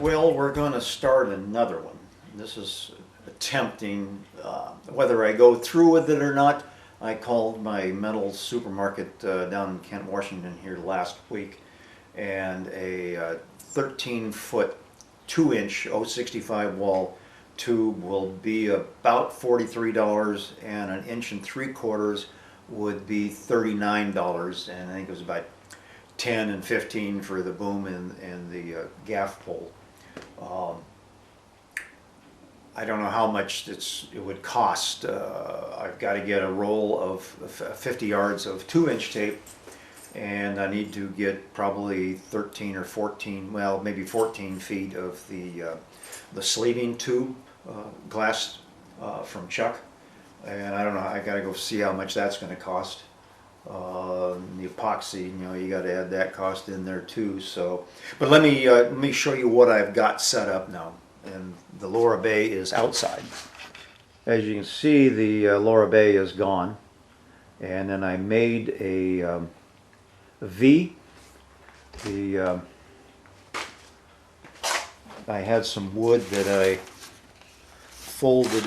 Well, we're going to start another one. This is attempting, whether I go through with it or not. I called my metal supermarket down in Kent, Washington here last week, and a 13-foot 2-inch 065 wall tube will be about $43, and an 1 3/4 would be $39, and I think it was about 10 and 15 for the boom and the gaff pole. I don't know how much it would cost. I've got to get a roll of 50 yards of 2-inch tape, and I need to get probably 13 or 14, well, maybe 14 feet of the sleeving tube glass from Chuck. And I don't know, I got to go see how much that's going to cost. The epoxy, you got to add that cost in there too. So, but let me show you what I've got set up now. And the lower bay is outside. As you can see, the lower bay is gone, and then I made a V. I had some wood that I folded.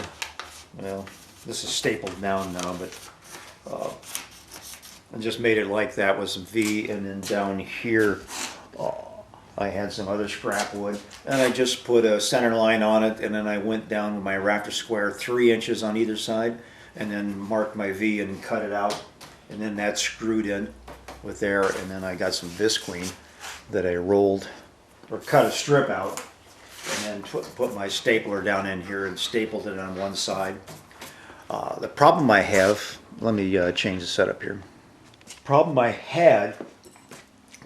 Well, this is stapled down now, but I just made it like that with some V, and then down here I had some other scrap wood, and I just put a center line on it, and then I went down with my rafter square 3 inches on either side, and then marked my V and cut it out, and then that's screwed in with there, and then I got some visqueen that I rolled or cut a strip out, and then put my stapler down in here and stapled it on one side. The problem I have, let me change the setup here. Problem I had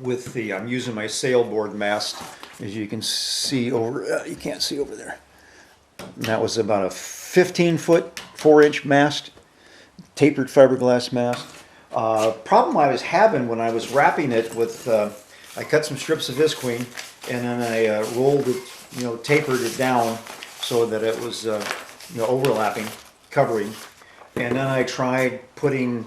with the, I'm using my sailboard mast, as you can see over, you can't see over there. And that was about a 15-foot 4-inch mast, tapered fiberglass mast. Problem I was having when I was wrapping it with, I cut some strips of visqueen, and then I rolled it, tapered it down so that it was, overlapping, covering. And then I tried putting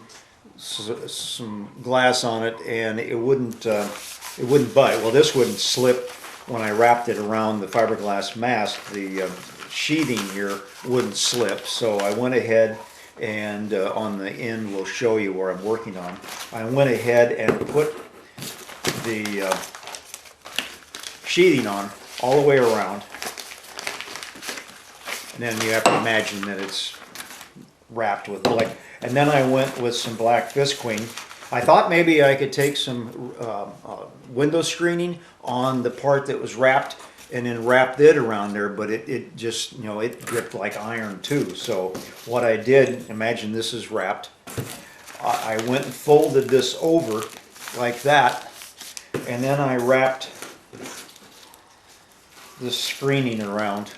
some glass on it, and it wouldn't bite. Well, this wouldn't slip when I wrapped it around the fiberglass mast. The sheathing here wouldn't slip, so I went ahead and on the end we'll show you where I'm working on. I went ahead and put the sheathing on all the way around, and then you have to imagine that it's wrapped with black. And then I went with some black visqueen. I thought maybe I could take some window screening on the part that was wrapped and then wrap it around there, but it just, it gripped like iron too. So what I did, imagine this is wrapped. I went and folded this over like that, and then I wrapped this screening around,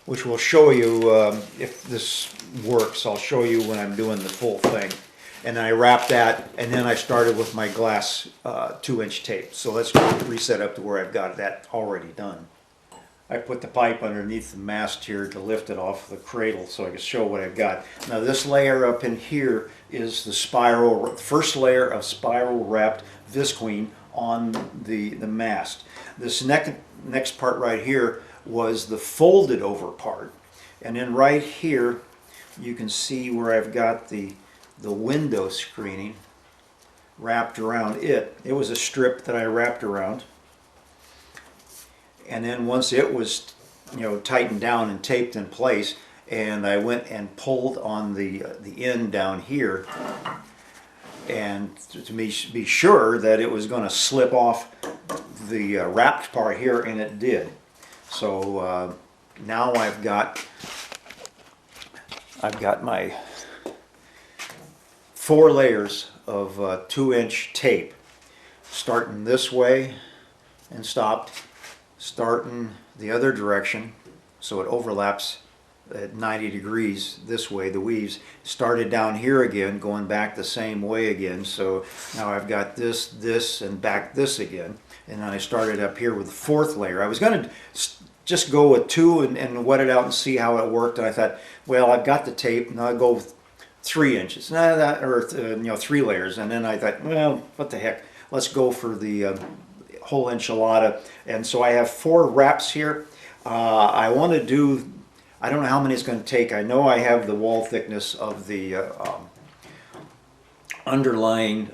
which will show you if this works. I'll show you when I'm doing the full thing. And I wrapped that, and then I started with my glass 2-inch tape. So let's reset up to where I've got that already done. I put the pipe underneath the mast here to lift it off the cradle so I can show what I've got. Now this layer up in here is the first layer of spiral wrapped visqueen on the mast. This next part right here was the folded over part, and then right here you can see where I've got the window screening wrapped around it. It was a strip that I wrapped around, and then once it was tightened down and taped in place, and I went and pulled on the end down here, and to be sure that it was going to slip off the wrapped part here, and it did. So now I've got my 4 layers of 2-inch tape, starting this way and stopped, starting the other direction, so it overlaps at 90 degrees this way. The weaves started down here again, going back the same way again. So now I've got this, and back this again. And then I started up here with the 4th layer. I was going to just go with 2 and wet it out and see how it worked. And I thought, well, I've got the tape, and I'll go with 3 inches, or 3 layers. And then I thought, well, what the heck? Let's go for the whole enchilada. And so I have 4 wraps here. I want to do, I don't know how many it's going to take. I know I have the wall thickness of the underlying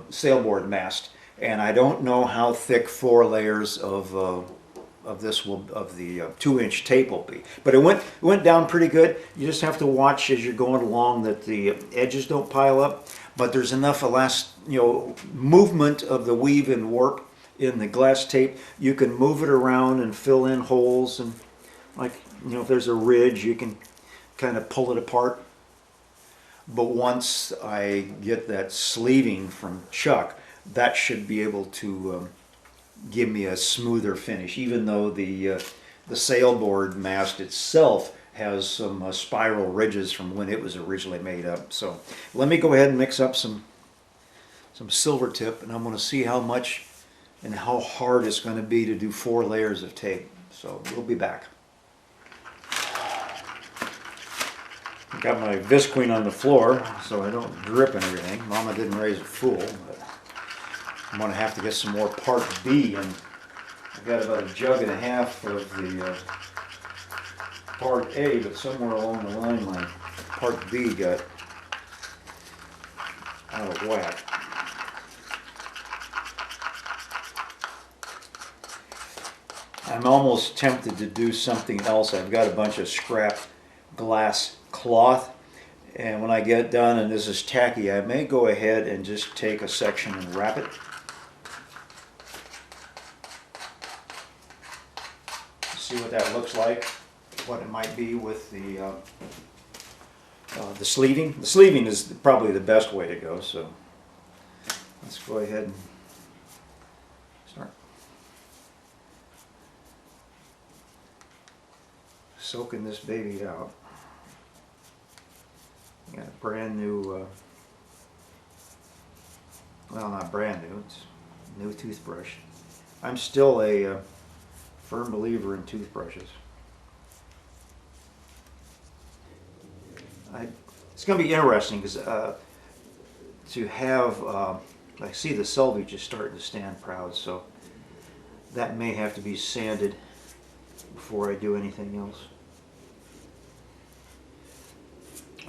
sailboard mast, and I don't know how thick 4 layers of the 2-inch tape will be. But it went down pretty good. You just have to watch as you're going along that the edges don't pile up. But there's enough movement of the weave and warp in the glass tape. You can move it around and fill in holes, and if there's a ridge, you can kind of pull it apart. But once I get that sleeving from Chuck, that should be able to give me a smoother finish, even though the sailboard mast itself has some spiral ridges from when it was originally made up. So let me go ahead and mix up some silver tip, and I'm going to see how much and how hard it's going to be to do 4 layers of tape. So we'll be back. Got my Visqueen on the floor so I don't drip and everything. Mama didn't raise it full, but I'm going to have to get some more Part B, and I've got about a jug and a half of the Part A, but somewhere along the line my Part B got out of whack. I'm almost tempted to do something else. I've got a bunch of scrap glass cloth, and when I get done and this is tacky, I may go ahead and just take a section and wrap it. See what that looks like, what it might be with the sleeving. The sleeving is probably the best way to go, so let's go ahead and start soaking this baby out. Got a brand new, well, not brand new, it's a new toothbrush. I'm still a firm believer in toothbrushes. It's going to be interesting because to have, I see the selvage is starting to stand proud, so that may have to be sanded before I do anything else.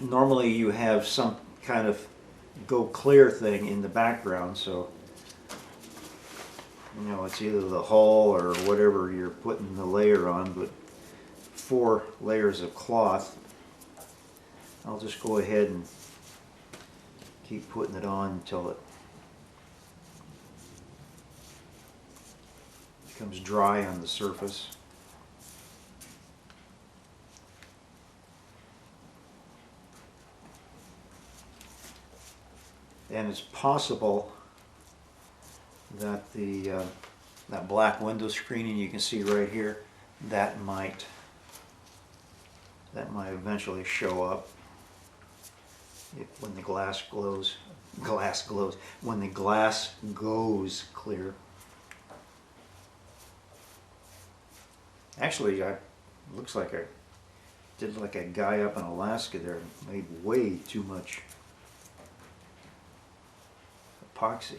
Normally you have some kind of go clear thing in the background, so it's either the hull or whatever you're putting the layer on, but 4 layers of cloth, I'll just go ahead and keep putting it on until it becomes dry on the surface. And it's possible that that black window screening you can see right here, that might eventually show up when the glass glows. When the glass goes clear. Actually, looks like I did like a guy up in Alaska there, made way too much epoxy.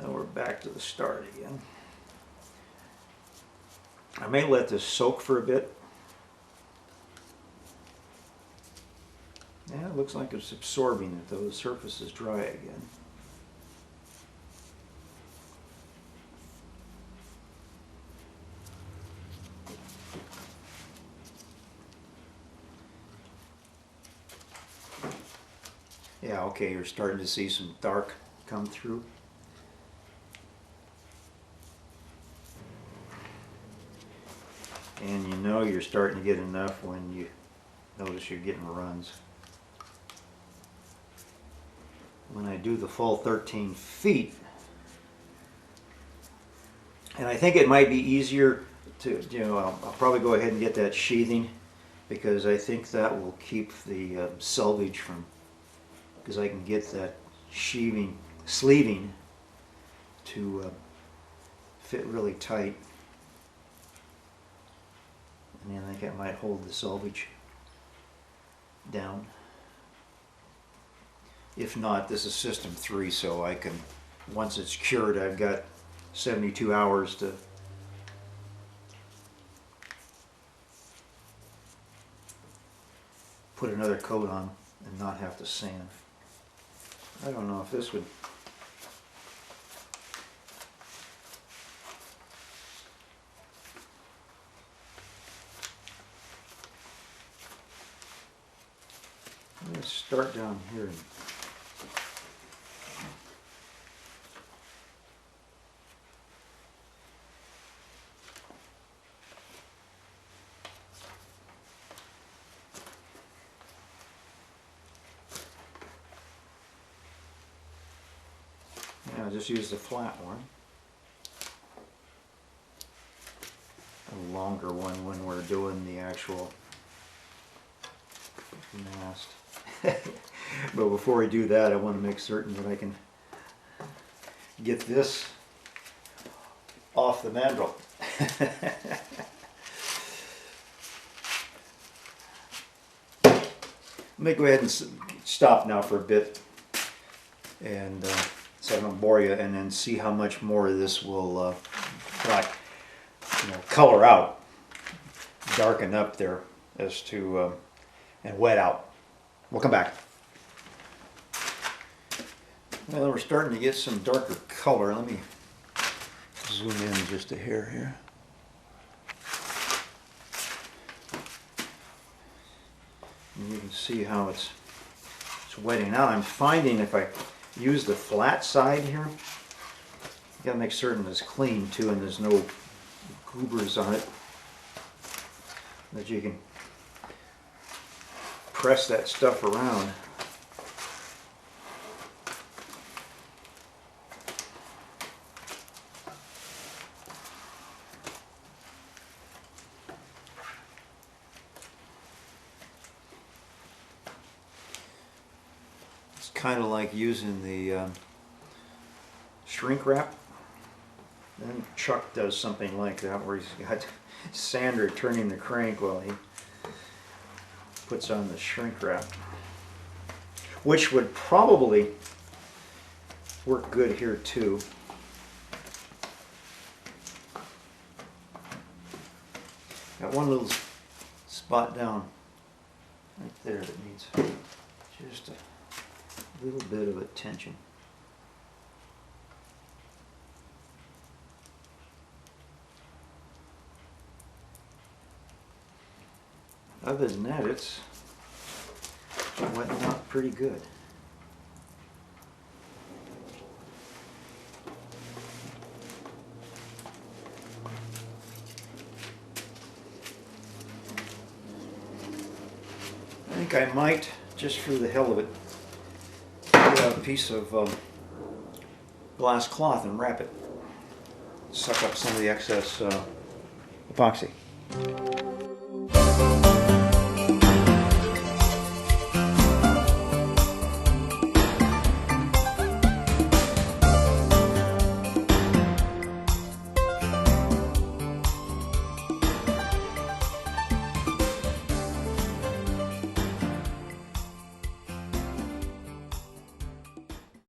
Now we're back to the start again. I may let this soak for a bit. Yeah, it looks like it's absorbing it, though the surface is dry again. Yeah, okay, you're starting to see some dark come through. And you're starting to get enough when you notice you're getting runs. When I do the full 13 feet, and I think it might be easier to, I'll probably go ahead and get that sheathing, because I think that will keep the selvage from, because I can get that sleeving to fit really tight. And I think it might hold the selvage down. If not, this is system 3, so I can, once it's cured, I've got 72 hours to put another coat on and not have to sand. I don't know if this would... Let's start down here. Yeah, just use the flat one. A longer one when we're doing the actual mast. But before I do that, I want to make certain that I can get this off the mandrel. Let me go ahead and stop now for a bit, and so I don't bore you, and then see how much more of this will color out, darken up there as to and wet out. We'll come back. Well, we're starting to get some darker color. Let me zoom in just a hair here. And you can see how it's wetting out. I'm finding if I use the flat side here, you gotta make certain it's clean too and there's no goobers on it, that you can press that stuff around. It's kind of like using the shrink wrap. Then Chuck does something like that where he's got Sander turning the crank while he puts on the shrink wrap, which would probably work good here too. Got one little spot down right there that needs just a little bit of attention. Other than that, it's wetting out pretty good. I think I might, just for the hell of it, get a piece of glass cloth and wrap it. Suck up some of the excess epoxy.